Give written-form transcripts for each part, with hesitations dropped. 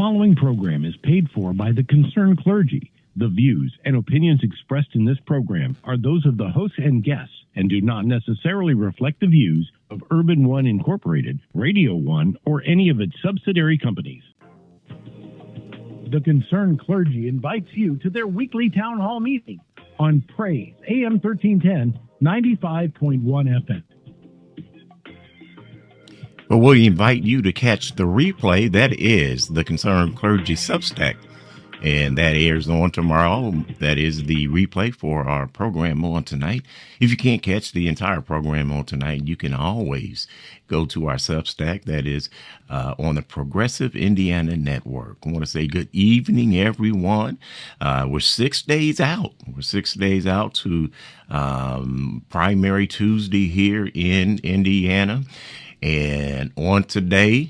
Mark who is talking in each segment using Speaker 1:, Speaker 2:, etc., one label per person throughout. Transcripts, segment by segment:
Speaker 1: following program is paid for by the concerned clergy. The views and opinions expressed in this program are those of the hosts and guests and do not necessarily reflect the views of Urban One Incorporated, Radio One, or any of its subsidiary companies. The concerned clergy invites you to their weekly town hall meeting on Praise, AM 1310, 95.1 FM.
Speaker 2: Well, we invite you to catch the replay. That is the Concerned Clergy Substack, and that airs on tomorrow. That is the replay for our program on tonight. If you can't catch the entire program on tonight, you can always go to our Substack. That is on the Progressive Indiana Network. I want to say good evening, everyone. We're 6 days out. We're 6 days out to Primary Tuesday here in Indiana. And on today,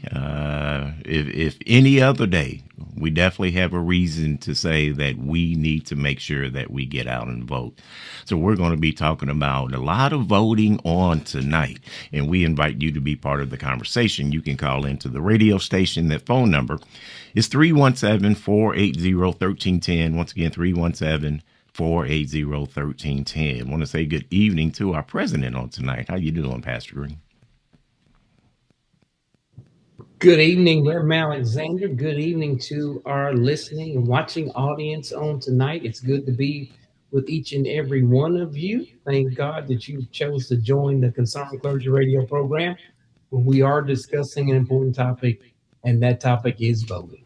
Speaker 2: if any other day, we definitely have a reason to say that we need to make sure that we get out and vote. So we're going to be talking about a lot of voting on tonight, and we invite you to be part of the conversation. You can call into the radio station. That phone number is 317-480-1310. Once again, 317-480-1310. I want to say good evening to our president on tonight. How you doing, Pastor Greene?
Speaker 3: Good evening, Reverend Alexander. Good evening to our listening and watching audience on tonight. It's good to be with each and every one of you. Thank God that you chose to join the Concerned Clergy radio program, where we are discussing an important topic, and that topic is voting.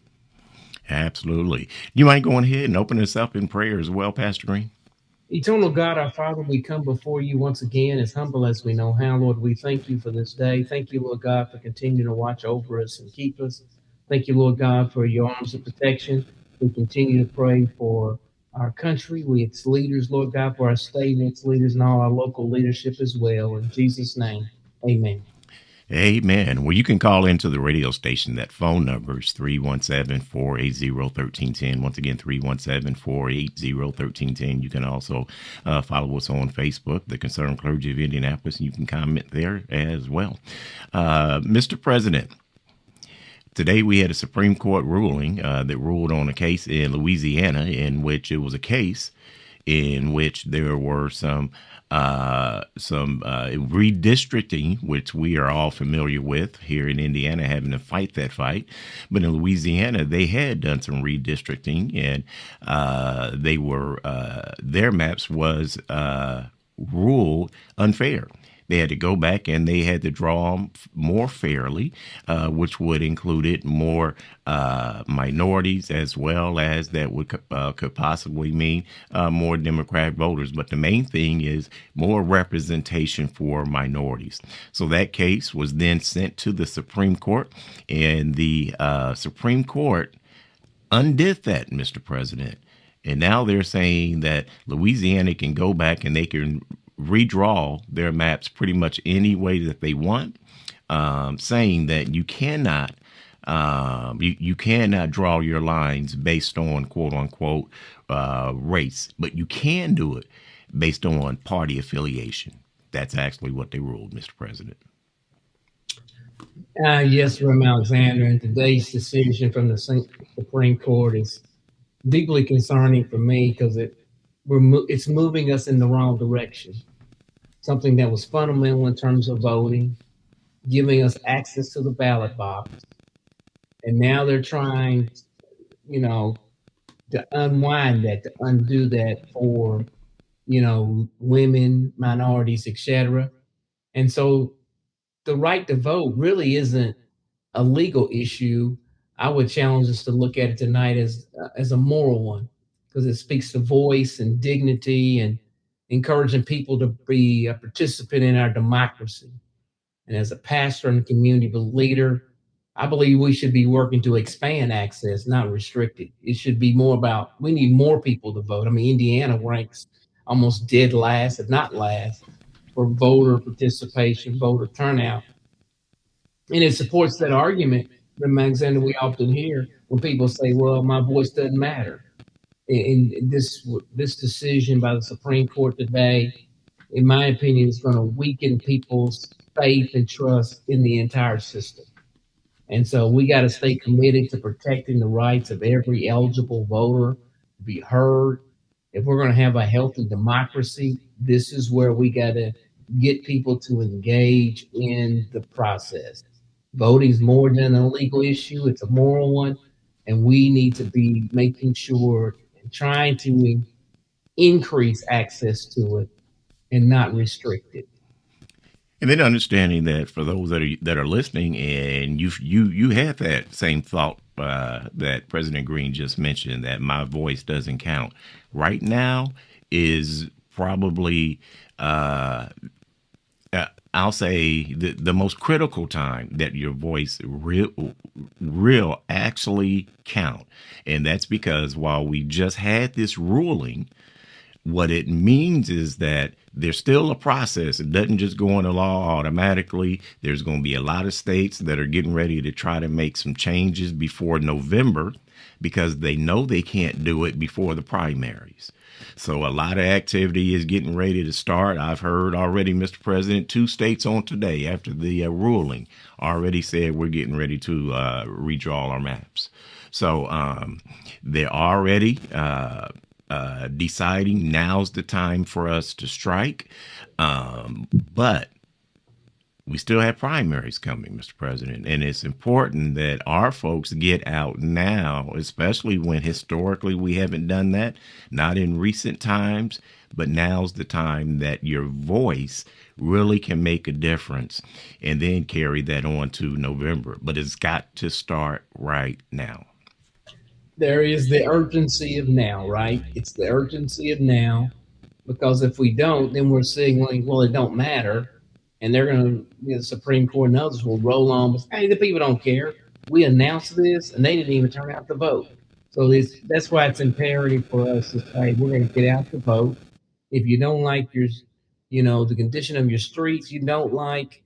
Speaker 2: Absolutely. You might go ahead and open us up in prayer as well, Pastor Greene.
Speaker 3: Eternal God, our Father, we come before you once again as humble as we know how. Lord, we thank you for this day. Thank you, Lord God, for continuing to watch over us and keep us. Thank you, Lord God, for your arms of protection. We continue to pray for our country, its leaders, Lord God, for our state and its leaders and all our local leadership as well. In Jesus' name, amen.
Speaker 2: Amen. Well, you can call into the radio station. That phone number is 317-480-1310. Once again, 317-480-1310. You can also follow us on Facebook, the Concerned Clergy of Indianapolis, and you can comment there as well. Mr. President, today we had a Supreme Court ruling that ruled on a case in Louisiana in which it was a case in which there were some redistricting, which we are all familiar with here in Indiana, having to fight that fight. But in Louisiana, they had done some redistricting, and they were their maps was ruled unfair. They had to go back and they had to draw them more fairly, which would included more minorities, as well as that would could possibly mean more Democratic voters. But the main thing is more representation for minorities. So that case was then sent to the Supreme Court, and the Supreme Court undid that, Mr. President. And now they're saying that Louisiana can go back and they can redraw their maps pretty much any way that they want, saying that you cannot you cannot draw your lines based on quote unquote race, but you can do it based on party affiliation. That's actually what they ruled, Mr. President.
Speaker 3: Yes, Reverend Alexander, and today's decision from the Supreme Court is deeply concerning for me because it's moving us in the wrong direction. Something that was fundamental in terms of voting, giving us access to the ballot box. And now they're trying, to unwind that, to undo that for, women, minorities, etc. And so the right to vote really isn't a legal issue. I would challenge us to look at it tonight as a moral one, because it speaks to voice and dignity and encouraging people to be a participant in our democracy. And as a pastor and community leader, I believe we should be working to expand access, not restrict it. It should be more about, we need more people to vote. I mean, Indiana ranks almost dead last, if not last, for voter participation, voter turnout. And it supports that argument, Alexander, we often hear when people say, well, my voice doesn't matter. And this decision by the Supreme Court today, in my opinion, is going to weaken people's faith and trust in the entire system. And so we got to stay committed to protecting the rights of every eligible voter to be heard. If we're going to have a healthy democracy, this is where we got to get people to engage in the process. Voting is more than a legal issue, it's a moral one. And we need to be making sure and trying to increase access to it and not restrict it.
Speaker 2: And then understanding that for those that are listening, and you had that same thought that President Greene just mentioned, that my voice doesn't count. Right now is probably I'll say the most critical time that your voice real actually count, and that's because while we just had this ruling, what it means is that there's still a process. It doesn't just go into law automatically. There's going to be a lot of states that are getting ready to try to make some changes before November because they know they can't do it before the primaries. So a lot of activity is getting ready to start. I've heard already, Mr. President, 2 states on today after the ruling already said we're getting ready to redraw our maps. So they're already deciding now's the time for us to strike. But we still have primaries coming, Mr. President, and it's important that our folks get out now, especially when historically we haven't done that, not in recent times, but now's the time that your voice really can make a difference, and then carry that on to November. But it's got to start right now.
Speaker 3: There is the urgency of now, right? It's the urgency of now, because if we don't, then we're saying, like, well, it don't matter. And they're going to, the Supreme Court and others will roll on, but hey, the people don't care. We announced this and they didn't even turn out to vote. So that's why it's imperative for us to say we're going to get out to vote. If you don't like the condition of your streets, you don't like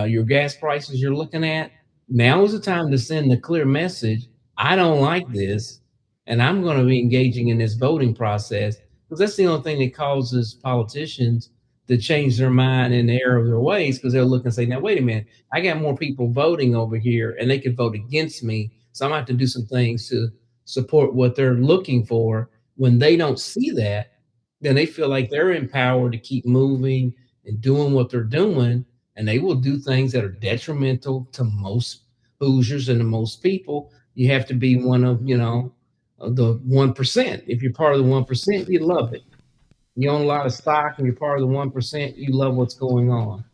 Speaker 3: your gas prices you're looking at, now is the time to send the clear message. I don't like this, and I'm going to be engaging in this voting process, because that's the only thing that causes politicians to change their mind and the error of their ways, because they'll look and say, now, wait a minute, I got more people voting over here and they could vote against me. So I'm going to have to do some things to support what they're looking for. When they don't see that, then they feel like they're empowered to keep moving and doing what they're doing. And they will do things that are detrimental to most Hoosiers and to most people. You have to be one of, the 1%. If you're part of the 1%, you love it. You own a lot of stock and you're part of the 1%, you love what's going on.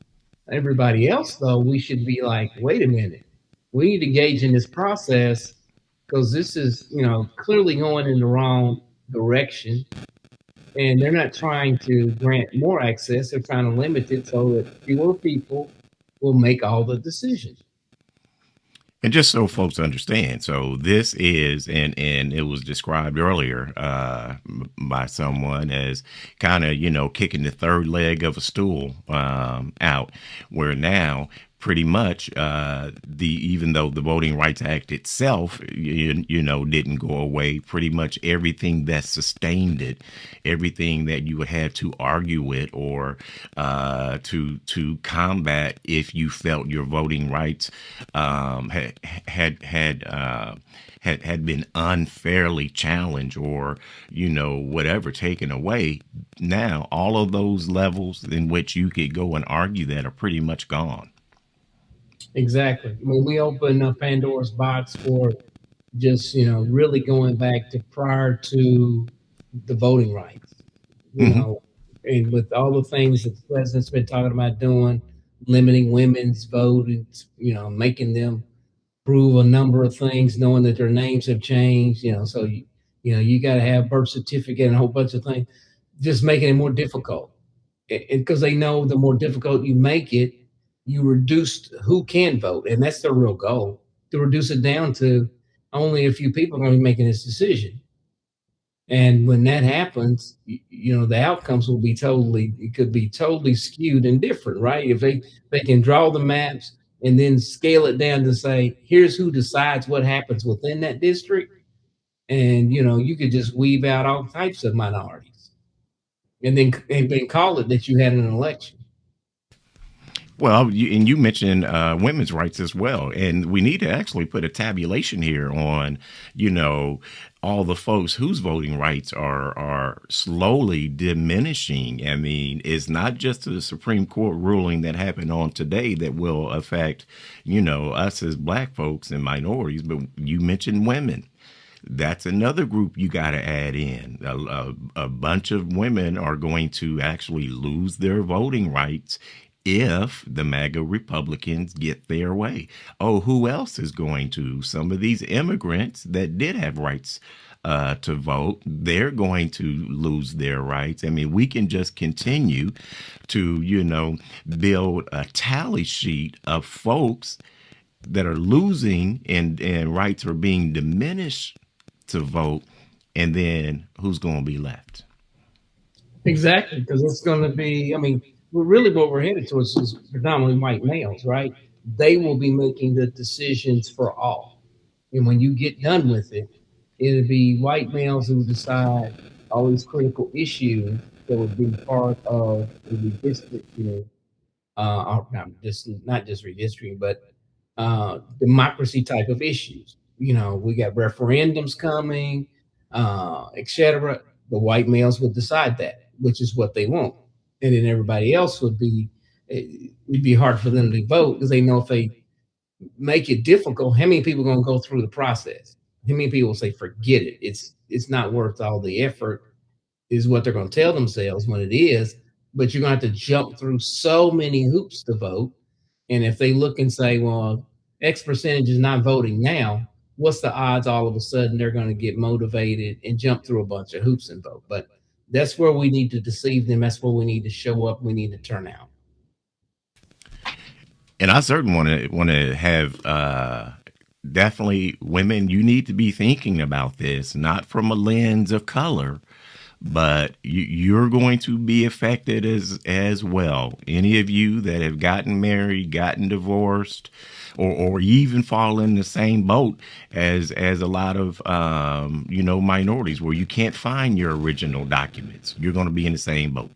Speaker 3: Everybody else, though, we should be like, wait a minute, we need to engage in this process, because this is, clearly going in the wrong direction. And they're not trying to grant more access, they're trying to limit it so that fewer people will make all the decisions.
Speaker 2: And just so folks understand, so this is, and it was described earlier by someone as kind of, kicking the third leg of a stool out, where now pretty much even though the Voting Rights Act itself, didn't go away, pretty much everything that sustained it, everything that you would have to argue with or to combat if you felt your voting rights had been unfairly challenged or whatever taken away. Now all of those levels in which you could go and argue that are pretty much gone.
Speaker 3: Exactly. I mean, we open up Pandora's box for just, really going back to prior to the voting rights,
Speaker 2: Hmm.
Speaker 3: and with all the things that the president's been talking about doing, limiting women's vote, and, making them prove a number of things, knowing that their names have changed, so you got to have birth certificate and a whole bunch of things, just making it more difficult. Because they know the more difficult you make it, you reduce who can vote, and that's their real goal, to reduce it down to only a few people are going to be making this decision. And when that happens, the outcomes will be it could be totally skewed and different, right? If they can draw the maps and then scale it down to say, here's who decides what happens within that district, and you could just weave out all types of minorities, and then call it that you had an election.
Speaker 2: Well, and you mentioned women's rights as well, and we need to actually put a tabulation here on, you know, all the folks whose voting rights are slowly diminishing. I mean, it's not just the Supreme Court ruling that happened on today that will affect, you know, us as Black folks and minorities, but you mentioned women. That's another group you got to add in. A bunch of women are going to actually lose their voting rights if the MAGA Republicans get their way. Oh, who else is going to? Some of these immigrants that did have rights to vote, they're going to lose their rights. I mean, we can just continue to, you know, build a tally sheet of folks that are losing and rights are being diminished to vote, and then who's going to be left?
Speaker 3: Exactly, because it's going to be. I mean, really what we're headed towards is predominantly white males, right? They will be making the decisions for all, and when you get done with it, it'll be white males who decide all these critical issues that would be part of the redistricting, not just redistricting, but democracy type of issues. You know, we got referendums coming, etc. The white males would decide that, which is what they want, and then everybody else would be. It'd be hard for them to vote because they know if they make it difficult, how many people are going to go through the process? How many people say, "Forget it. It's not worth all the effort." Is what they're going to tell themselves when it is. But you're going to have to jump through so many hoops to vote, and if they look and say, well, X percentage is not voting now, what's the odds all of a sudden they're going to get motivated and jump through a bunch of hoops and vote? But that's where we need to deceive them. That's where we need to show up. We need to turn out.
Speaker 2: And I certainly want to have definitely women. You need to be thinking about this, not from a lens of color, but you're going to be affected as well. Any of you that have gotten married, gotten divorced, or even fall in the same boat as a lot of you know, minorities where you can't find your original documents, you're going to be in the same boat.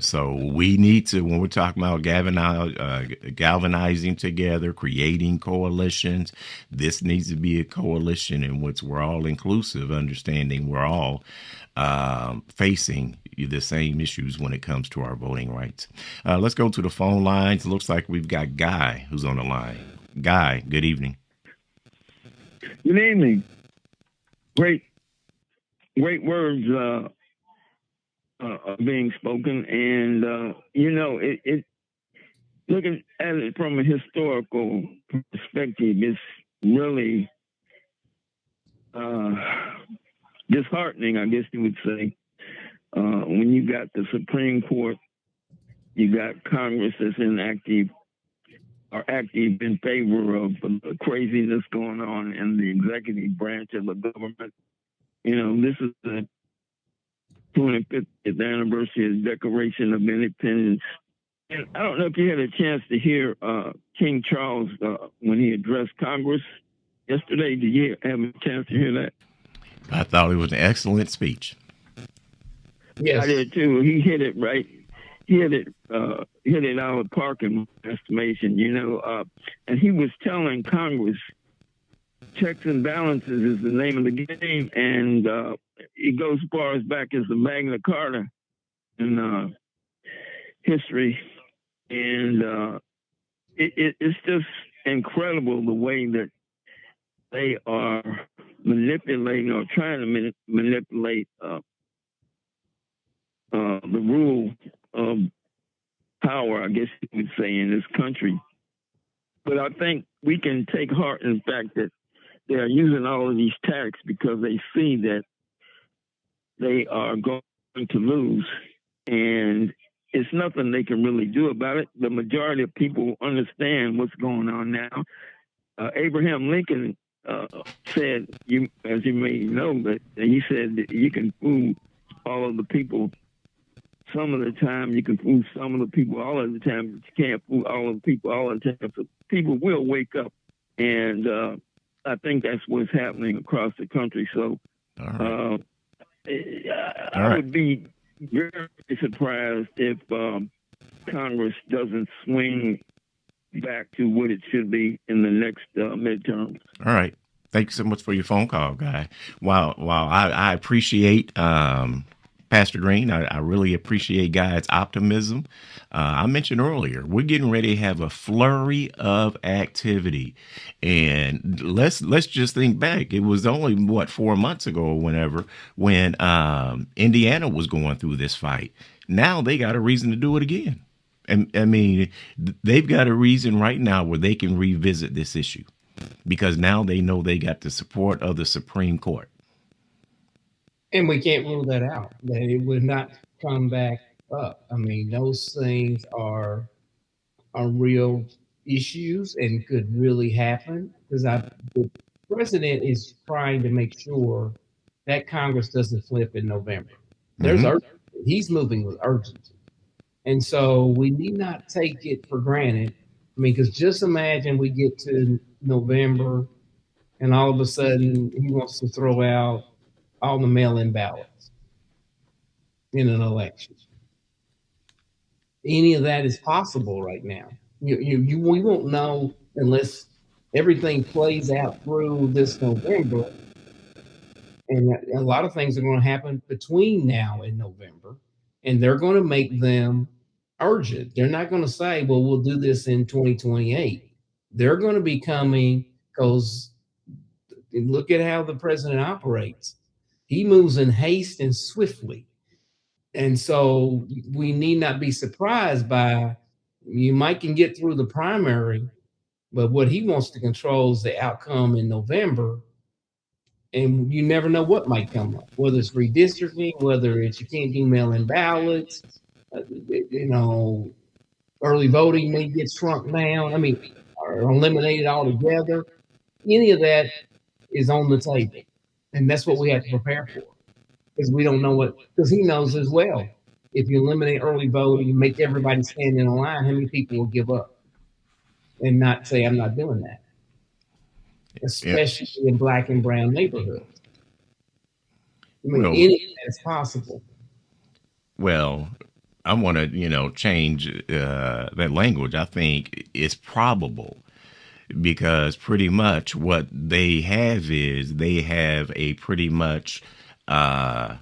Speaker 2: So we need to, when we're talking about galvanizing together, creating coalitions, this needs to be a coalition in which we're all inclusive, understanding we're all facing the same issues when it comes to our voting rights. Let's go to the phone lines. It looks like we've got Guy who's on the line. Guy, good evening.
Speaker 4: Good evening. Great words are being spoken, and you know, it looking at it from a historical perspective, it's really disheartening, I guess you would say, when you got the Supreme Court, you got Congress that's active in favor of the craziness going on in the executive branch of the government. You know, this is the 25th anniversary of the Declaration of Independence. And I don't know if you had a chance to hear King Charles when he addressed Congress yesterday. Did you have a chance to hear that?
Speaker 2: I thought it was an excellent speech.
Speaker 3: Yes.
Speaker 4: I did too. He hit it right. He hit it out of the park in my estimation, you know. And he was telling Congress, checks and balances is the name of the game, and it goes as far as back as the Magna Carta in history, and it's just incredible the way that they are manipulating or trying to manipulate the rule of power, I guess you would say, in this country. But I think we can take heart in the fact that they are using all of these tactics because they see that they are going to lose. And it's nothing they can really do about it. The majority of people understand what's going on now. Abraham Lincoln said, as you may know, that he said that you can fool all of the people some of the time, you can fool some of the people all of the time, but you can't fool all of the people all of the time. So people will wake up, and I think that's what's happening across the country. So I would be very surprised if Congress doesn't swing back to what it should be in the next midterms.
Speaker 2: All right. Thank you so much for your phone call, Guy. While I appreciate Pastor Greene, I really appreciate Guy's optimism. I mentioned earlier, we're getting ready to have a flurry of activity, and let's just think back. It was only 4 months ago or whenever when Indiana was going through this fight. Now they got a reason to do it again. And I mean, they've got a reason right now where they can revisit this issue, because now they know they got the support of the Supreme Court.
Speaker 3: And we can't rule that out, that it would not come back up. I mean, those things are real issues and could really happen, because the president is trying to make sure that Congress doesn't flip in November. There's urgency. He's moving with urgency. And so we need not take it for granted. I mean, because just imagine we get to November and all of a sudden he wants to throw out all the mail-in ballots in an election. Any of that is possible right now. We won't know unless everything plays out through this November. And a lot of things are going to happen between now and November, and they're going to make them urgent. They're not going to say, well, we'll do this in 2028. They're going to be coming, because look at how the president operates. He moves in haste and swiftly. And so we need not be surprised by, you might can get through the primary, but what he wants to control is the outcome in November. And you never know what might come up, whether it's redistricting, whether it's you can't do mail-in ballots, early voting may get shrunk down. I mean, or eliminated altogether. Any of that is on the table. And that's what we have to prepare for, because we don't know because he knows as well. If you eliminate early voting, you make everybody stand in a line, how many people will give up and not say, I'm not doing that? Especially in Black and brown neighborhoods. I mean, anything is possible.
Speaker 2: Well, I want to, change that language. I think it's probable, because pretty much what they have is they have a pretty much, the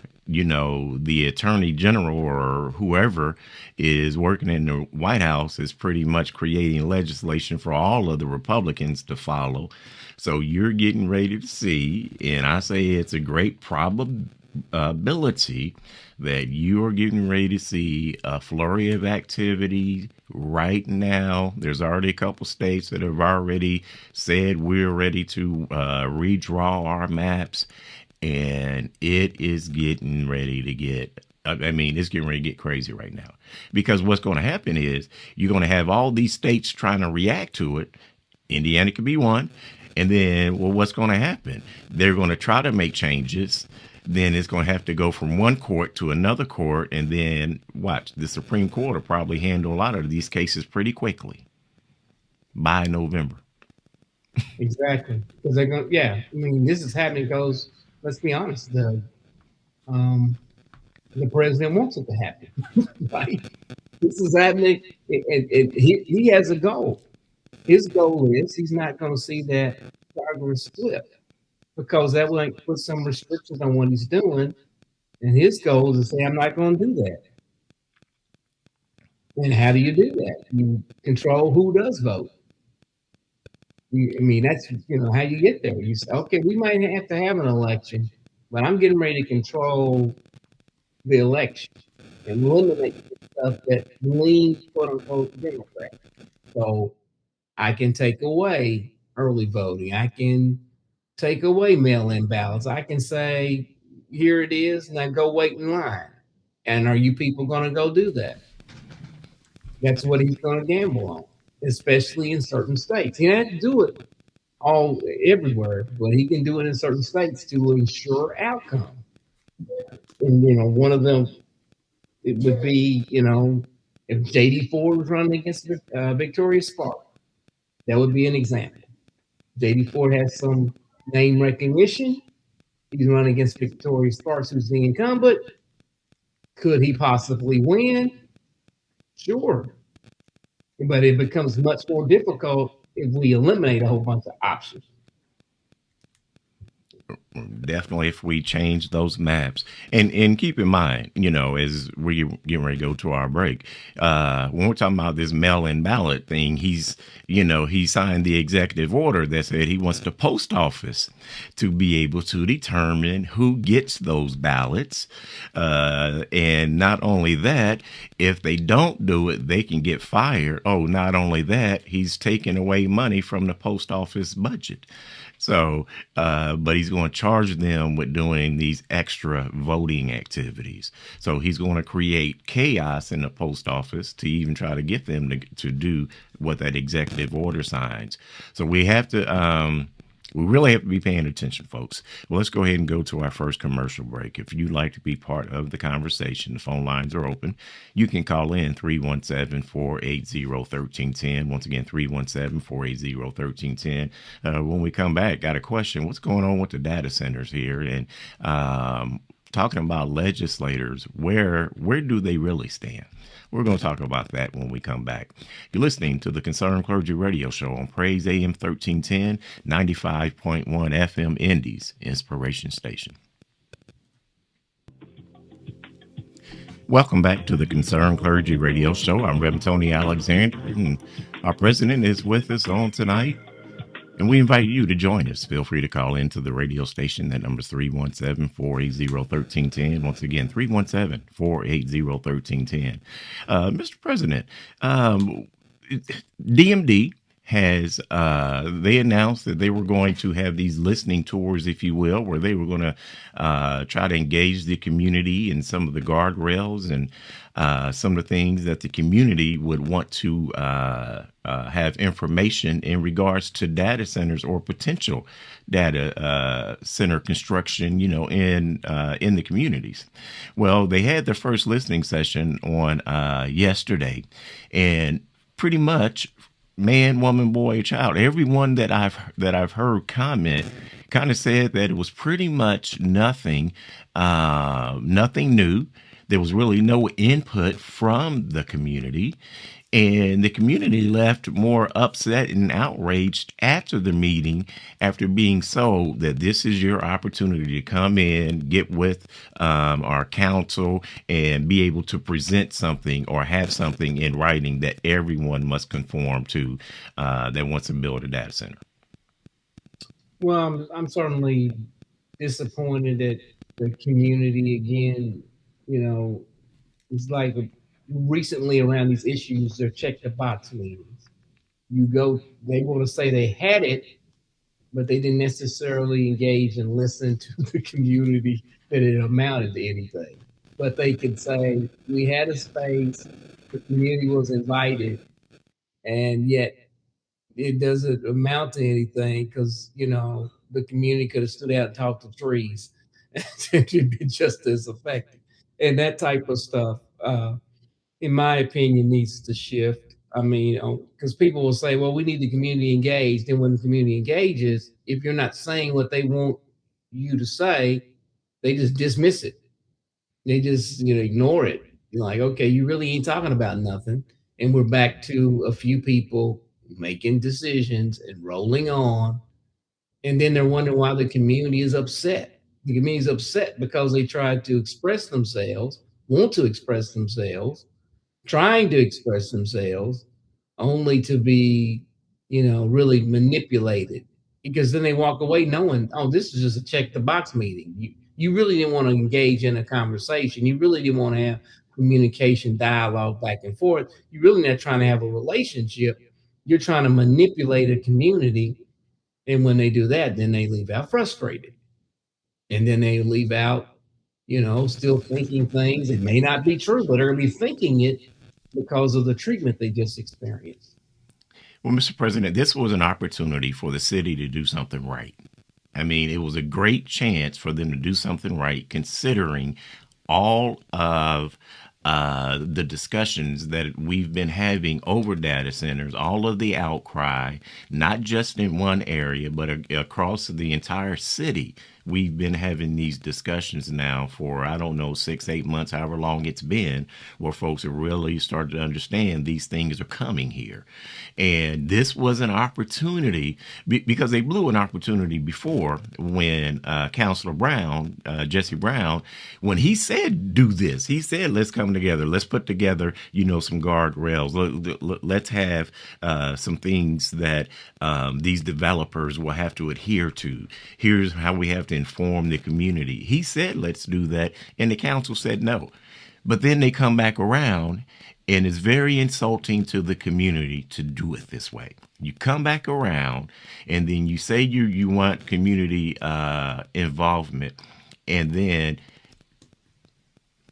Speaker 2: attorney general or whoever is working in the White House is pretty much creating legislation for all of the Republicans to follow. So you're getting ready to see, and I say it's a great probability that you're getting ready to see a flurry of activity right now. There's already a couple states that have already said we're ready to redraw our maps, and it is getting ready to get, it's getting ready to get crazy right now, because what's going to happen is you're going to have all these states trying to react to it. Indiana could be one. And then, what's going to happen? They're going to try to make changes. Then it's going to have to go from one court to another court. And then watch, the Supreme Court will probably handle a lot of these cases pretty quickly by November.
Speaker 3: Exactly. Because they're going, this is happening because, let's be honest, the president wants it to happen. Right? This is happening. He has a goal. His goal is he's not going to see that Congress split, because that will put some restrictions on what he's doing. And his goal is to say, I'm not going to do that. And how do you do that? You control who does vote. That's how you get there. You say, okay, we might have to have an election, but I'm getting ready to control the election and eliminate the stuff that leans, quote unquote, Democrat. So I can take away early voting. I can take away mail-in ballots. I can say, here it is, now go wait in line. And are you people going to go do that? That's what he's going to gamble on, especially in certain states. He doesn't have to do it all everywhere, but he can do it in certain states to ensure outcome. And, one of them, it would be, if J.D. Ford was running against Victoria Sparks, that would be an example. J.D. Ford has some name recognition. He's running against Victoria Sparks, who's the incumbent. Could he possibly win? Sure. But it becomes much more difficult if we eliminate a whole bunch of options.
Speaker 2: Definitely, if we change those maps, and keep in mind, as we getting ready to go to our break, when we're talking about this mail-in ballot thing, he signed the executive order that said he wants the post office to be able to determine who gets those ballots, and not only that, if they don't do it, they can get fired. Oh, not only that, he's taking away money from the post office budget. So, but he's going to charge them with doing these extra voting activities. So he's going to create chaos in the post office to even try to get them to do what that executive order signs. So we really have to be paying attention, folks. Well, let's go ahead and go to our first commercial break. If you'd like to be part of the conversation, the phone lines are open. You can call in 317-480-1310. Once again, 317-480-1310. When we come back, got a question. What's going on with the data centers here? And talking about legislators, where do they really stand? We're going to talk about that when we come back. You're listening to the Concerned Clergy Radio Show on Praise AM 1310, 95.1 FM Indy's Inspiration Station. Welcome back to the Concerned Clergy Radio Show. I'm Reverend Tony Alexander, and our president is with us on tonight. And we invite you to join us. Feel free to call into the radio station. That number is 317-480-1310. Once again, 317-480-1310. Mr. President, DMD has, they announced that they were going to have these listening tours, if you will, where they were going to try to engage the community in some of the guardrails and some of the things that the community would want to have information in regards to data centers or potential data center construction, in the communities. Well, they had their first listening session on yesterday, and pretty much man, woman, boy, child, everyone that I've heard comment kind of said that it was pretty much nothing new. There was really no input from the community, and the community left more upset and outraged after the meeting, after being sold that this is your opportunity to come in, get with our council, and be able to present something or have something in writing that everyone must conform to that wants to build a data center.
Speaker 3: Well, I'm certainly disappointed that the community again, it's like recently around these issues, they're check the box meetings. They want to say they had it, but they didn't necessarily engage and listen to the community that it amounted to anything. But they could say, we had a space, the community was invited, and yet it doesn't amount to anything because, the community could have stood out and talked to trees. It'd be just as effective. And that type of stuff, in my opinion, needs to shift. I mean, because people will say, well, we need the community engaged. And when the community engages, if you're not saying what they want you to say, they just dismiss it. They just, ignore it. You're like, okay, you really ain't talking about nothing. And we're back to a few people making decisions and rolling on. And then they're wondering why the community is upset. The community is upset because they tried to express themselves, want to express themselves, trying to express themselves, only to be, really manipulated. Because then they walk away knowing, oh, this is just a check the box meeting. You really didn't want to engage in a conversation. You really didn't want to have communication, dialogue back and forth. You're really not trying to have a relationship. You're trying to manipulate a community. And when they do that, then they leave out frustrated. And then they leave out, still thinking things that may not be true, but are going to be thinking it because of the treatment they just experienced.
Speaker 2: Well, Mr. President, this was an opportunity for the city to do something right. I mean, it was a great chance for them to do something right, considering all of the discussions that we've been having over data centers, all of the outcry, not just in one area, but across the entire city. We've been having these discussions now for, I don't know, 6, 8 months, however long it's been, where folks have really started to understand these things are coming here. And this was an opportunity because they blew an opportunity before when Councilor Brown, Jesse Brown, when he said, do this, he said, let's come together. Let's put together, some guardrails. Let's have some things that these developers will have to adhere to. Here's how we have to inform the community. He said, let's do that. And the council said no. But then they come back around, and it's very insulting to the community to do it this way. You come back around, and then you say you want community involvement, and then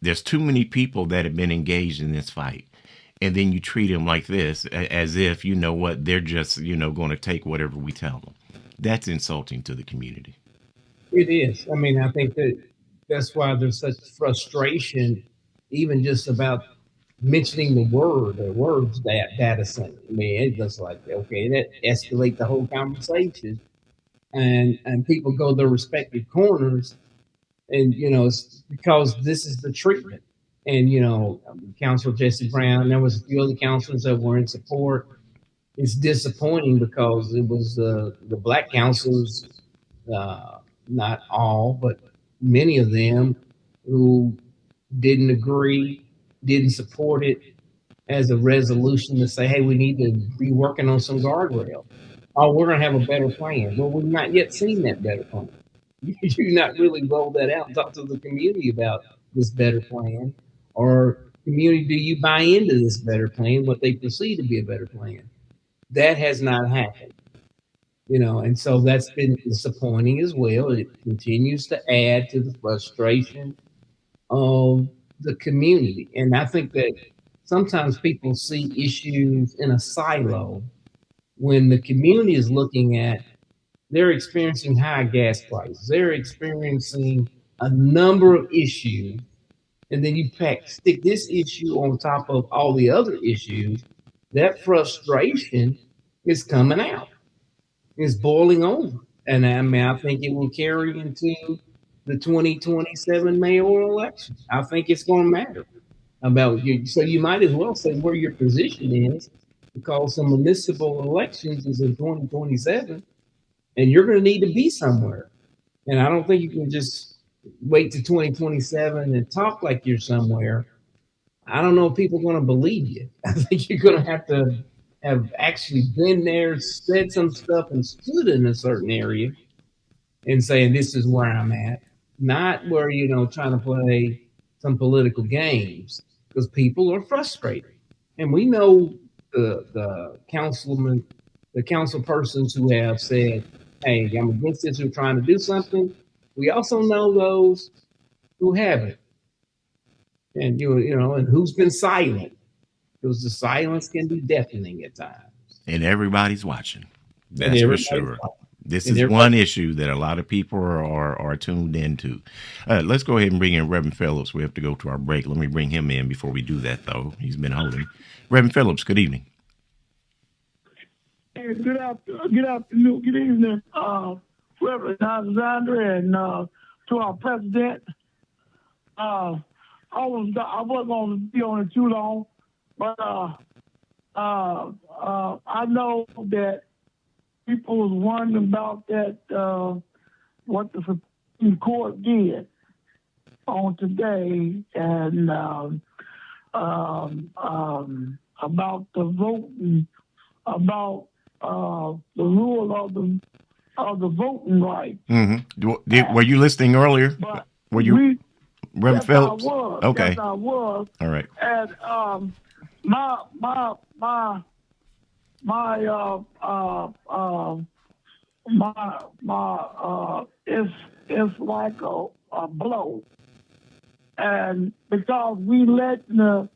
Speaker 2: there's too many people that have been engaged in this fight. And then you treat them like this, as if, they're just, going to take whatever we tell them. That's insulting to the community.
Speaker 3: It is. I mean, I think that's why there's such frustration, even just about mentioning the words data center. I mean, it's just like, okay, that escalate the whole conversation, and people go their respective corners, and it's because this is the treatment. And Councilor Jesse Brown, there was a few other councilors that were in support. It's disappointing because it was the black councilors. Not all, but many of them who didn't agree, didn't support it as a resolution to say, hey, we need to be working on some guardrail. Oh, we're going to have a better plan. Well, we've not yet seen that better plan. You not really roll that out and talk to the community about this better plan. Or community, do you buy into this better plan, what they perceive to be a better plan? That has not happened. And so that's been disappointing as well. It continues to add to the frustration of the community. And I think that sometimes people see issues in a silo when the community is looking at, they're experiencing high gas prices, they're experiencing a number of issues, and then you stick this issue on top of all the other issues, that frustration is coming out. Is boiling over. And I think it will carry into the 2027 mayoral election. I think it's going to matter about you. So you might as well say where your position is, because some municipal elections is in 2027, and you're going to need to be somewhere. And I don't think you can just wait to 2027 and talk like you're somewhere. I don't know if people are going to believe you. I think you're going to have actually been there, said some stuff, and stood in a certain area and saying, this is where I'm at. Not where, trying to play some political games, because people are frustrated. And we know the councilmen, the council persons who have said, hey, I'm against this, who are trying to do something. We also know those who haven't. And, and who's been silent. Because the silence can be deafening at times.
Speaker 2: And everybody's watching. That's for sure. This is one issue that a lot of people are tuned into. Let's go ahead and bring in Reverend Phillips. We have to go to our break. Let me bring him in before we do that, though. He's been holding. Reverend Phillips, good evening.
Speaker 5: Hey, good afternoon, good evening, Reverend Alexander, and to our president. I wasn't going to be on it too long. But I know that people was wondering about that, what the Supreme Court did on today, and about the voting, about the rule of the voting right.
Speaker 2: Mm-hmm. Were you listening earlier? Were you, Reverend Phillips?
Speaker 5: I was.
Speaker 2: Okay.
Speaker 5: Yes, I was.
Speaker 2: All right.
Speaker 5: And it's like a blow, and because we let the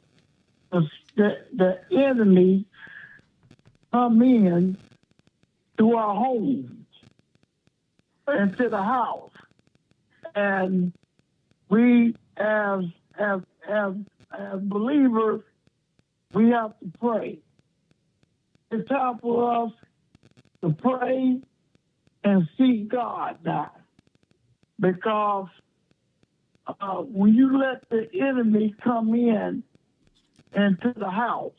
Speaker 5: enemy come in to our homes, into the house, and we as as believers, we have to pray. It's time for us to pray and seek God now. Because when you let the enemy come in into the house,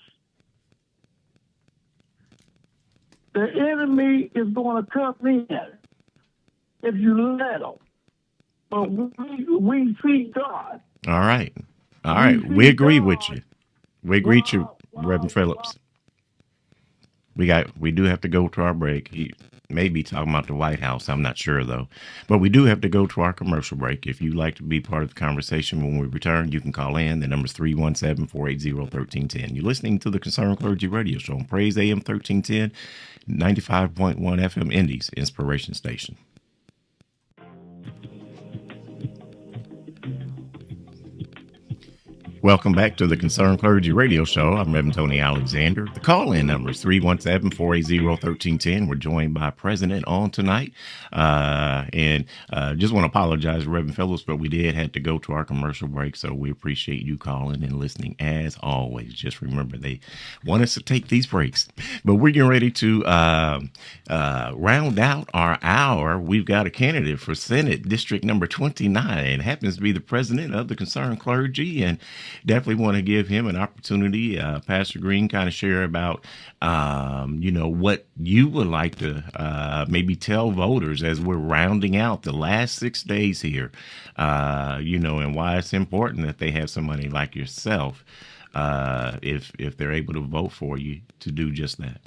Speaker 5: the enemy is going to come in if you let him. But we seek God.
Speaker 2: All right. All right. We agree with you. We agree with you, Reverend Phillips. We do have to go to our break. He may be talking about the White House. I'm not sure, though. But we do have to go to our commercial break. If you'd like to be part of the conversation when we return, you can call in. The number's 317-480-1310. You're listening to the Concerned Clergy Radio Show on Praise AM 1310, 95.1 FM Indies Inspiration Station. Welcome back to the Concerned Clergy Radio Show. I'm Reverend Tony Alexander. The call-in number is 317-480-1310. We're joined by President on tonight. And just want to apologize to Reverend Phillips, but we did have to go to our commercial break, so we appreciate you calling and listening as always. Just remember, they want us to take these breaks. But we're getting ready to round out our hour. We've got a candidate for Senate District number 29. It happens to be the president of the Concerned Clergy, and definitely want to give him an opportunity, Pastor Greene, kind of share about, what you would like to maybe tell voters as we're rounding out the last 6 days here, and why it's important that they have somebody like yourself, if they're able to vote for you, to do just that.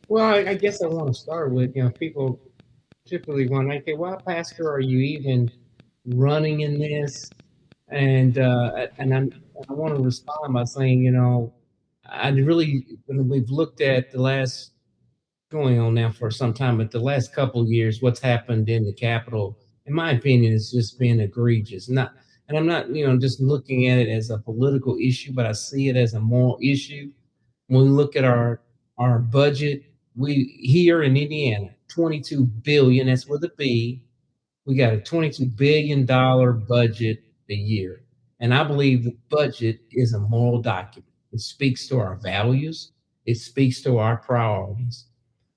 Speaker 3: Well, I guess I want to start with, people typically want, okay, why, Pastor, are you even running in this? And I want to respond by saying, we've looked at the last, going on now for some time, but the last couple of years, what's happened in the Capitol, in my opinion, has just been egregious. And I'm not, just looking at it as a political issue, but I see it as a moral issue. When we look at our budget, we here in Indiana, $22 billion, that's with a B. We got a $22 billion budget a year. And I believe the budget is a moral document. It speaks to our values. It speaks to our priorities.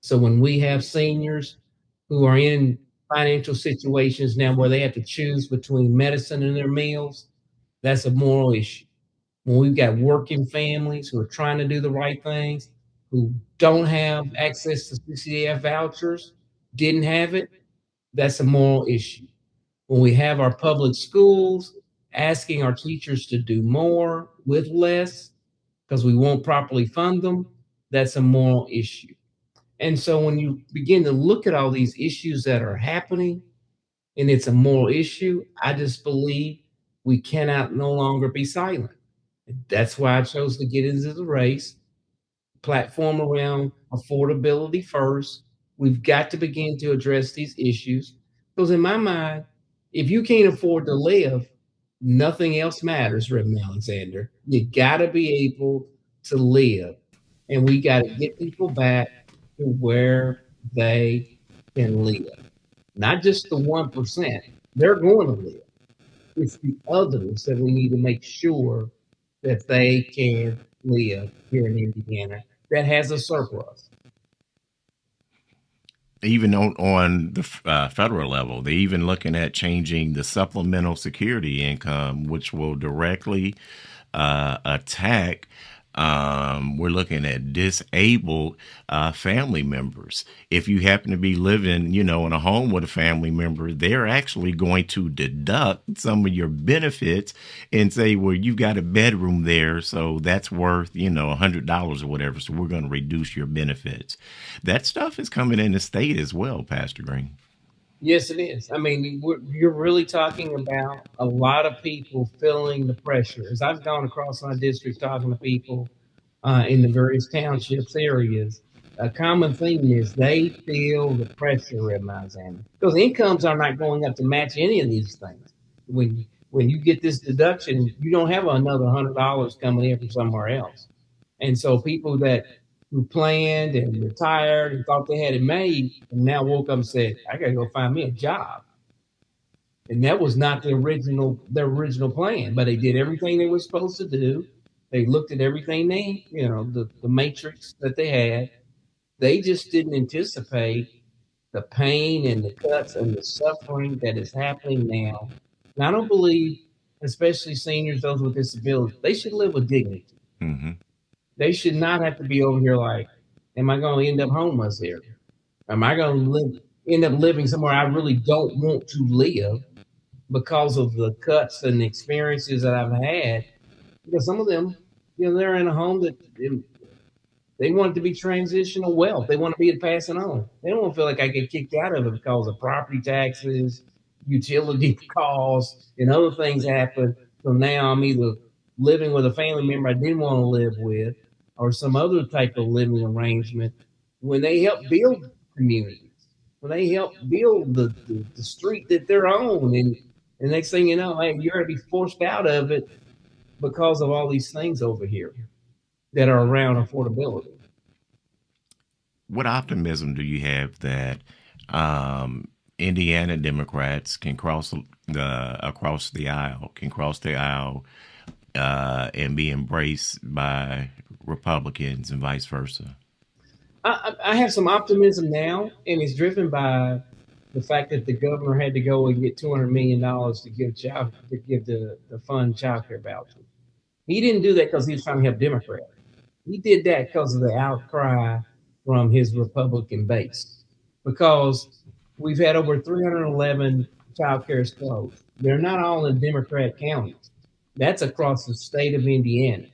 Speaker 3: So when we have seniors who are in financial situations now where they have to choose between medicine and their meals, that's a moral issue. When we've got working families who are trying to do the right things, who don't have access to CCF vouchers, didn't have it, that's a moral issue. When we have our public schools asking our teachers to do more with less because we won't properly fund them, that's a moral issue. And so when you begin to look at all these issues that are happening and it's a moral issue, I just believe we cannot no longer be silent. That's why I chose to get into the race, platform around affordability first. We've got to begin to address these issues because in my mind, if you can't afford to live, nothing else matters, Reverend Alexander. You got to be able to live. And we got to get people back to where they can live. Not just the 1%. They're going to live. It's the others that we need to make sure that they can live here in Indiana that has a surplus.
Speaker 2: Even on the federal level, they're even looking at changing the supplemental security income, which will directly attack. We're looking at disabled family members. If you happen to be living, in a home with a family member, they're actually going to deduct some of your benefits and say, well, you've got a bedroom there, so that's worth, $100 or whatever. So we're going to reduce your benefits. That stuff is coming in the state as well, Pastor Greene.
Speaker 3: Yes, it is. I mean, you're really talking about a lot of people feeling the pressure. As I've gone across my district talking to people in the various townships areas, a common theme is they feel the pressure in Alexander because incomes are not going up to match any of these things. When you get this deduction, you don't have another $100 coming in from somewhere else. And so people who planned and retired and thought they had it made and now woke up and said, I got to go find me a job. And that was not their original plan, but they did everything they were supposed to do. They looked at everything the matrix that they had. They just didn't anticipate the pain and the cuts and the suffering that is happening now. And I don't believe, especially seniors, those with disabilities, they should live with dignity.
Speaker 2: Mm-hmm.
Speaker 3: They should not have to be over here like, am I going to end up homeless here? Am I going to end up living somewhere I really don't want to live because of the cuts and the experiences that I've had? Because some of them, they're in a home that they want it to be transitional wealth. They want to be able to pass it on. They don't want to feel like I get kicked out of it because of property taxes, utility costs, and other things happen. So now I'm either living with a family member I didn't want to live with or some other type of living arrangement. When they help build communities, when they help build the street that they're on, and next thing you know, hey, you're going to be forced out of it because of all these things over here that are around affordability.
Speaker 2: What optimism do you have that um, Indiana Democrats can cross the aisle and be embraced by Republicans and vice versa?
Speaker 3: I have some optimism now, and it's driven by the fact that the governor had to go and get $200 million to give the fund child care voucher. He didn't do that because he was trying to help Democrats. He did that because of the outcry from his Republican base. Because we've had over 311 child care closed. They're not all in Democrat counties. That's across the state of Indiana.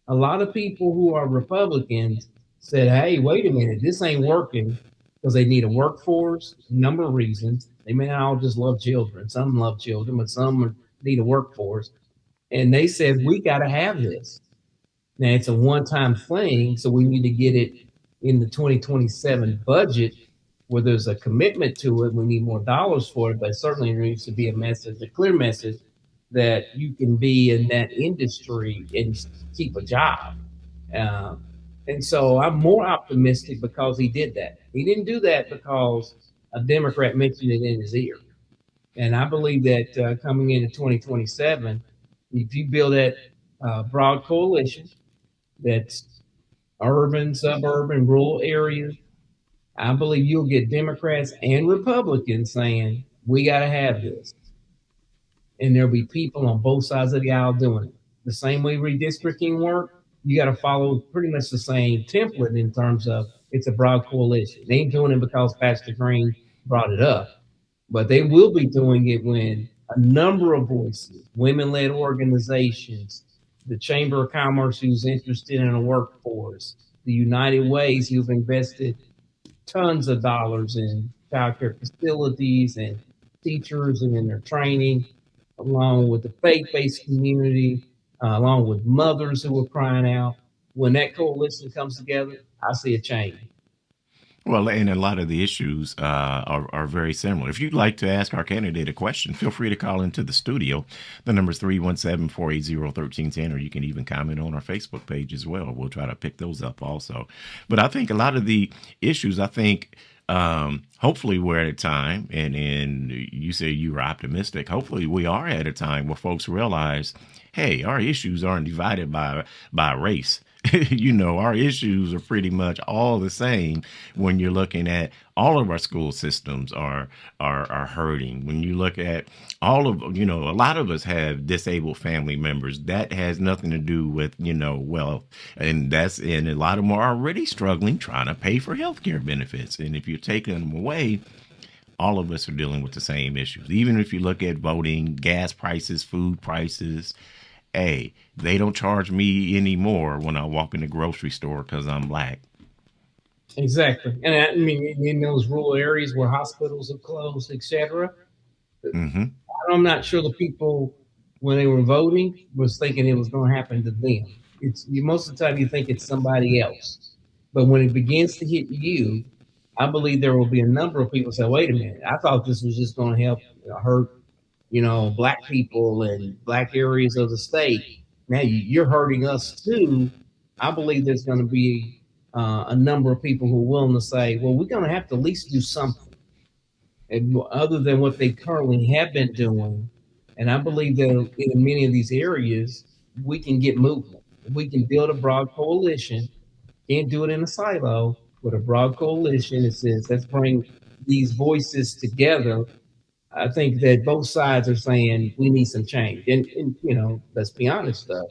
Speaker 3: A lot of people who are Republicans said, hey, wait a minute, this ain't working because they need a workforce, a number of reasons. They may not all just love children. Some love children, but some need a workforce. And they said, we got to have this. Now, it's a one-time thing, so we need to get it in the 2027 budget where there's a commitment to it. We need more dollars for it, but certainly there needs to be a clear message that you can be in that industry and keep a job. Uh, and so I'm more optimistic because he did that. He didn't do that because a Democrat mentioned it in his ear. And I believe that coming into 2027, if you build that broad coalition that's urban, suburban, rural areas, I believe you'll get Democrats and Republicans saying, we got to have this. And there'll be people on both sides of the aisle doing it. The same way redistricting work, you got to follow pretty much the same template in terms of it's a broad coalition. They ain't doing it because Pastor Greene brought it up, but they will be doing it when a number of voices, women-led organizations, the Chamber of Commerce who's interested in a workforce, the United Ways who've invested tons of dollars in childcare facilities and teachers and in their training, along with the faith-based community, along with mothers who are crying out. When that coalition comes together, I see a change.
Speaker 2: Well, and a lot of the issues are very similar. If you'd like to ask our candidate a question, feel free to call into the studio. The number is 317-480-1310, or you can even comment on our Facebook page as well. We'll try to pick those up also. But I think a lot of the issues, hopefully we're at a time, and you say you were optimistic. Hopefully we are at a time where folks realize, hey, our issues aren't divided by race. Our issues are pretty much all the same when you're looking at all of our school systems are hurting. When you look at all of, a lot of us have disabled family members. That has nothing to do with, wealth. And a lot of them are already struggling trying to pay for healthcare benefits. And if you're taking them away, all of us are dealing with the same issues. Even if you look at voting, gas prices, food prices, hey, they don't charge me anymore when I walk in the grocery store because I'm Black.
Speaker 3: Exactly. And I mean, in those rural areas where hospitals are closed, etc.
Speaker 2: Mm-hmm.
Speaker 3: I'm not sure the people, when they were voting, was thinking it was going to happen to them. Most of the time you think it's somebody else. But when it begins to hit you, I believe there will be a number of people say, wait a minute, I thought this was just going to help hurt Black people in Black areas of the state. Now you're hurting us too. I believe there's going to be a number of people who are willing to say, well, we're going to have to at least do something. and other than what they currently have been doing. And I believe that in many of these areas, we can get movement. We can build a broad coalition. Can't do it in a silo, but a broad coalition that says, let's bring these voices together. I think that both sides are saying we need some change. And let's be honest, though,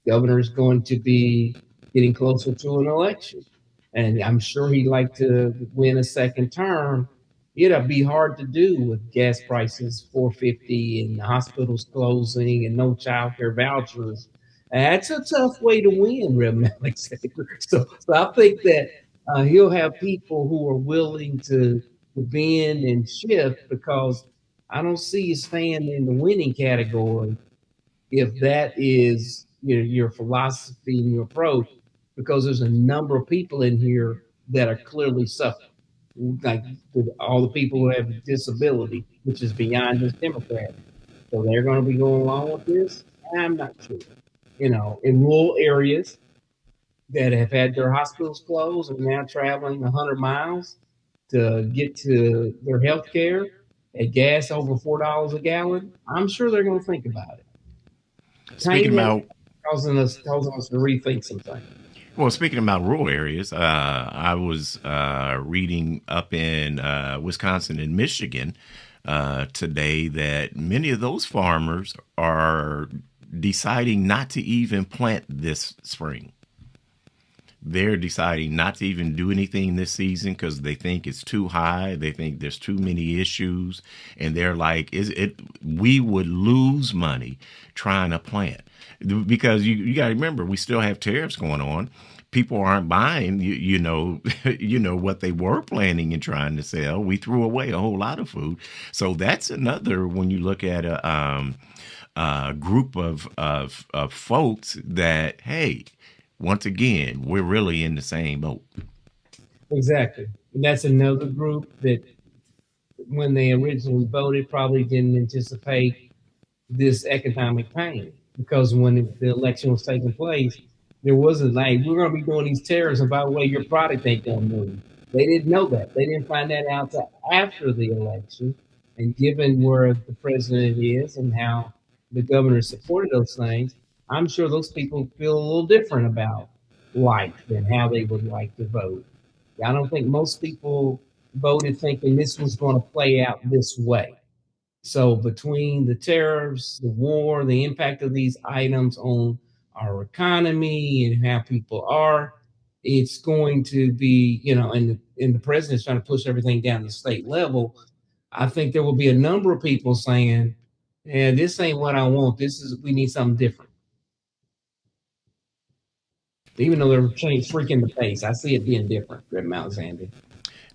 Speaker 3: governor is going to be getting closer to an election. And I'm sure he'd like to win a second term. It'll be hard to do with gas prices 450 and hospitals closing and no child care vouchers. That's a tough way to win, Reverend Alexander. So I think that he'll have people who are willing to bend and shift, because I don't see you staying in the winning category if that is your philosophy and your approach, because there's a number of people in here that are clearly suffering, like all the people who have a disability, which is beyond just Democrats. So they're going to be going along with this. I'm not sure. In rural areas that have had their hospitals closed and now traveling 100 miles to get to their health care at gas over $4 a gallon, I'm sure they're going to think about it.
Speaker 2: Speaking about
Speaker 3: causing us to rethink some things.
Speaker 2: Well, speaking about rural areas, I was reading up in Wisconsin and Michigan today that many of those farmers are deciding not to even plant this spring. They're deciding not to even do anything this season because they think it's too high. They think there's too many issues, and they're like, we would lose money trying to plant, because you got to remember, we still have tariffs going on. People aren't buying, what they were planning and trying to sell. We threw away a whole lot of food. So that's another, when you look at a group of folks that, hey, once again, we're really in the same boat.
Speaker 3: Exactly. And that's another group that, when they originally voted, probably didn't anticipate this economic pain, because when the election was taking place, there wasn't like, we're going to be doing these tariffs, and by the way, your product ain't going to move. They didn't know that. They didn't find that out till after the election. And given where the president is and how the governor supported those things, I'm sure those people feel a little different about life than how they would like to vote. I don't think most people voted thinking this was going to play out this way. So between the tariffs, the war, the impact of these items on our economy and how people are, it's going to be, and the president's trying to push everything down to the state level. I think there will be a number of people saying, yeah, this ain't what I want. We need something different. Even though they're freaking the pace, I see it being different, Reverend Alexander.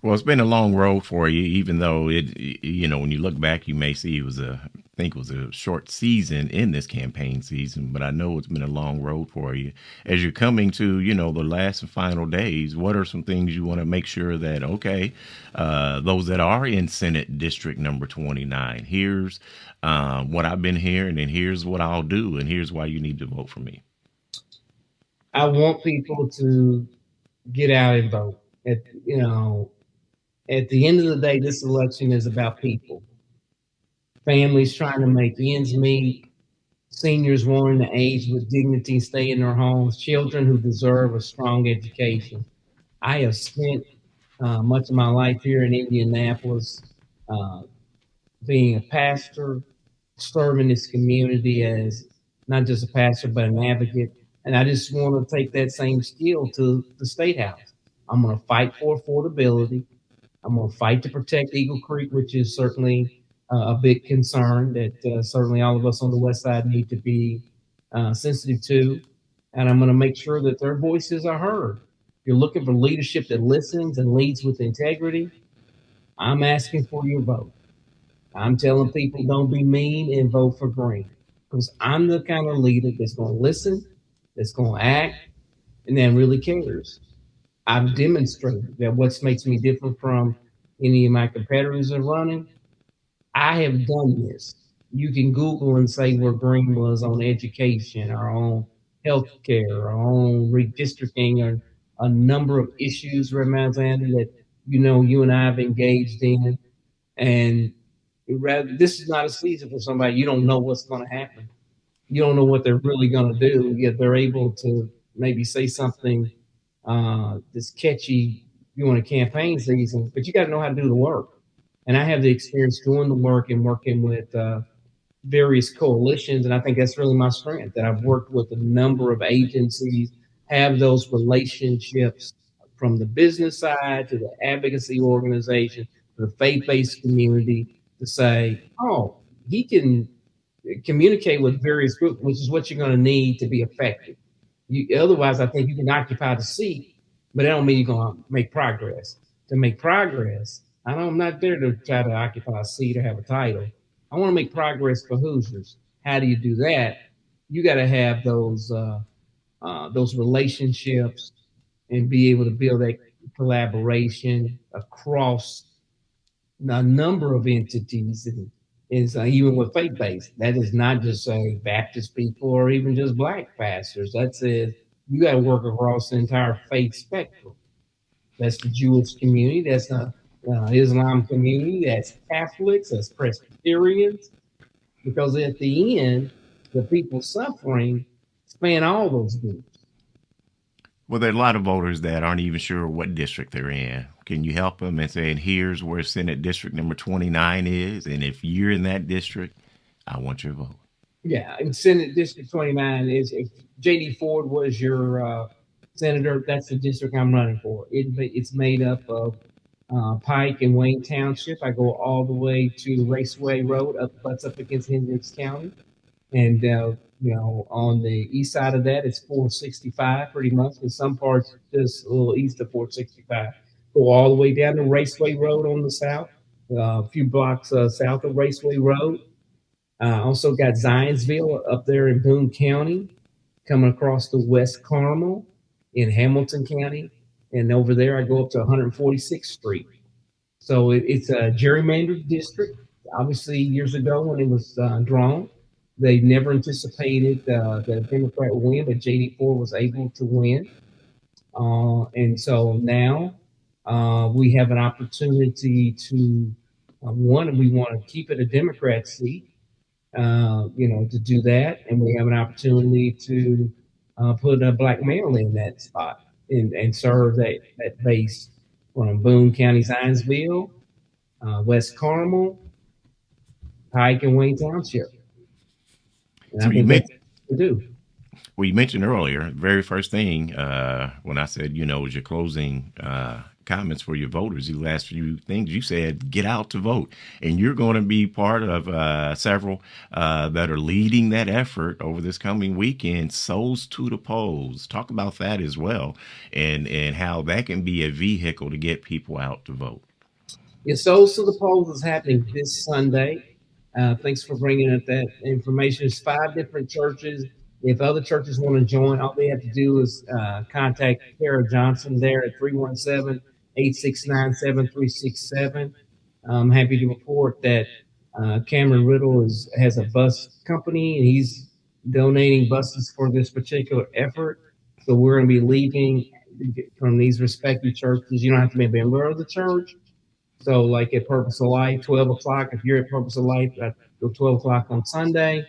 Speaker 2: Well, it's been a long road for you, even though when you look back, you may see it was a short season in this campaign season, but I know it's been a long road for you. As you're coming to, the last and final days, what are some things you want to make sure that, okay, those that are in Senate District number 29, here's what I've been hearing, and here's what I'll do, and here's why you need to vote for me?
Speaker 3: I want people to get out and vote. At the end of the day, this election is about people. Families trying to make ends meet, seniors wanting to age with dignity, stay in their homes, children who deserve a strong education. I have spent much of my life here in Indianapolis, being a pastor, serving this community as not just a pastor, but an advocate. And I just want to take that same skill to the State House. I'm going to fight for affordability. I'm going to fight to protect Eagle Creek, which is certainly a big concern that certainly all of us on the West Side need to be sensitive to. And I'm going to make sure that their voices are heard. If you're looking for leadership that listens and leads with integrity, I'm asking for your vote. I'm telling people, don't be mean and vote for Greene, because I'm the kind of leader that's going to listen, that's going to act, and that really cares. I've demonstrated that what makes me different from any of my competitors that are running. I have done this. You can Google and say where Greene was on education, or on health care, or on redistricting, or a number of issues, Reverend Alexander, that you and I have engaged in. And this is not a season for somebody you don't know what's going to happen. You don't know what they're really going to do. Yet they're able to maybe say something that's catchy during a campaign season, but you got to know how to do the work. And I have the experience doing the work and working with various coalitions, and I think that's really my strength. That I've worked with a number of agencies, have those relationships from the business side to the advocacy organization to the faith-based community to say, oh, he can communicate with various groups, which is what you're going to need to be effective. Otherwise, I think you can occupy the seat, but that don't mean you're going to make progress. To make progress, I'm not there to try to occupy a seat or have a title. I want to make progress for Hoosiers. How do you do that? You got to have those relationships and be able to build that collaboration across a number of entities, and is even with faith based. That is not just say Baptist people or even just black pastors. That says you got to work across the entire faith spectrum. That's the Jewish community. That's the Islam community. That's Catholics. That's Presbyterians. Because at the end, the people suffering span all those groups.
Speaker 2: Well, there are a lot of voters that aren't even sure what district they're in. Can you help them and say, and here's where Senate District number 29 is, and if you're in that district, I want your vote.
Speaker 3: Yeah, and Senate District 29 is, if J.D. Ford was your senator, that's the district I'm running for. It's made up of Pike and Wayne Township. I go all the way to Raceway Road, that's up against Hendricks County. And, on the east side of that, it's 465 pretty much. In some parts, just a little east of 465. Go all the way down to Raceway Road on the south, a few blocks south of Raceway Road. Also got Zionsville up there in Boone County, coming across the West Carmel in Hamilton County. And over there, I go up to 146th Street. So it's a gerrymandered district. Obviously, years ago when it was drawn, they never anticipated that a Democrat would win, but J.D. Ford was able to win. And so now we have an opportunity to, one, we want to keep it a Democrat seat, to do that. And we have an opportunity to put a black male in that spot and serve that base from Boone County, Zionsville, West Carmel, Pike, and Wayne Township. And
Speaker 2: So
Speaker 3: I think that's what to do.
Speaker 2: Well, you mentioned earlier, the very first thing when I said, was your closing comments for your voters, the last few things you said, get out to vote. And you're going to be part of several that are leading that effort over this coming weekend, Souls to the Polls. Talk about that as well, and how that can be a vehicle to get people out to vote.
Speaker 3: Yeah, Souls to the Polls is happening this Sunday. Thanks for bringing up that information. There's 5 different churches. If other churches want to join, all they have to do is contact Kara Johnson there at 317-869-7367. I'm happy to report that Cameron Riddle has a bus company, and he's donating buses for this particular effort. So we're going to be leaving from these respective churches. You don't have to be a member of the church. So like at Purpose of Life, 12 o'clock, if you're at Purpose of Life, at 12 o'clock on Sunday,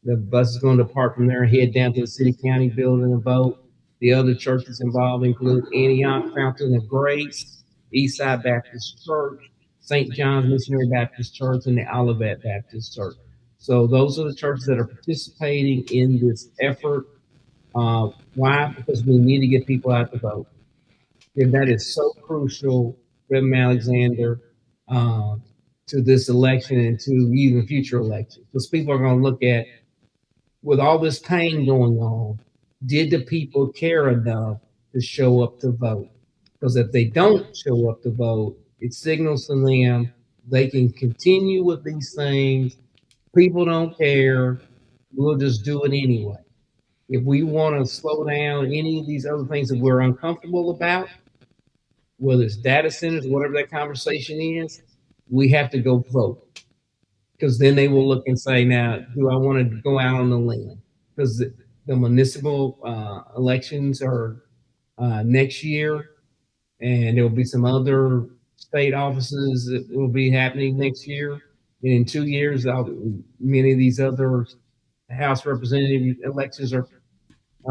Speaker 3: the bus is going to depart from there and head down to the city county building and vote. The other churches involved include Antioch Fountain of Grace, Eastside Baptist Church, St. John's Missionary Baptist Church, and the Olivet Baptist Church. So those are the churches that are participating in this effort. Why? Because we need to get people out to vote. And that is so crucial, Reverend Alexander, to this election and to even future elections. Because people are going to look at, with all this pain going on, did the people care enough to show up to vote? Because if they don't show up to vote, it signals to them they can continue with these things. People don't care. We'll just do it anyway. If we want to slow down any of these other things that we're uncomfortable about, whether it's data centers, whatever that conversation is, we have to go vote. Because then they will look and say, now, do I want to go out on the limb? Because the municipal elections are next year, and there will be some other state offices that will be happening next year. And in 2 years, many of these other House representative elections are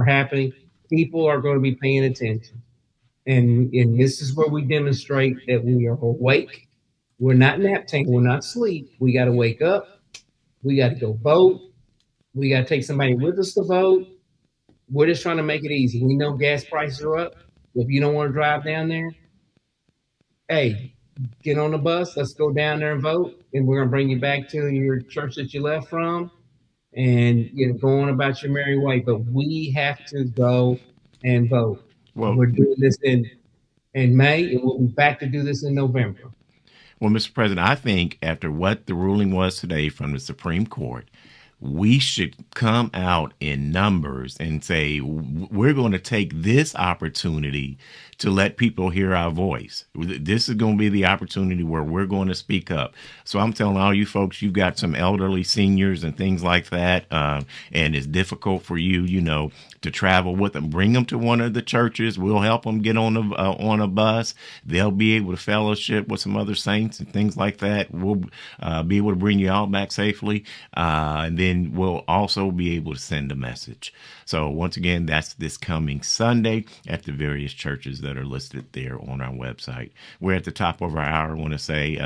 Speaker 3: happening. People are going to be paying attention. And this is where we demonstrate that we are awake. We're not nap tank. We're not asleep. We got to wake up. We got to go vote. We got to take somebody with us to vote. We're just trying to make it easy. We know gas prices are up. If you don't want to drive down there, hey, get on the bus. Let's go down there and vote. And we're going to bring you back to your church that you left from and go on about your merry way. But we have to go and vote.
Speaker 2: Well,
Speaker 3: we're doing this in May, and we'll be back to do this in November.
Speaker 2: Well, Mr. President, I think after what the ruling was today from the Supreme Court, we should come out in numbers and say we're going to take this opportunity to let people hear our voice. This is going to be the opportunity where we're going to speak up. So I'm telling all you folks, you've got some elderly seniors and things like that, and it's difficult for you, to travel with them. Bring them to one of the churches. We'll help them get on a bus. They'll be able to fellowship with some other saints and things like that. We'll be able to bring you all back safely, and then we'll also be able to send a message. So once again, that's this coming Sunday at the various churches that are listed there on our website. We're at the top of our hour. I want to say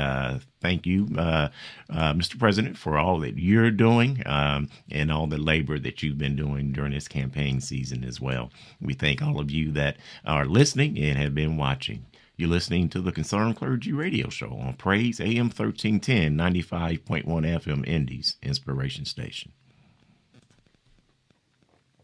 Speaker 2: thank you, Mr. President, for all that you're doing and all the labor that you've been doing during this campaign season as well. We thank all of you that are listening and have been watching. You're listening to the Concerned Clergy Radio Show on Praise AM 1310, 95.1 FM Indy's Inspiration Station.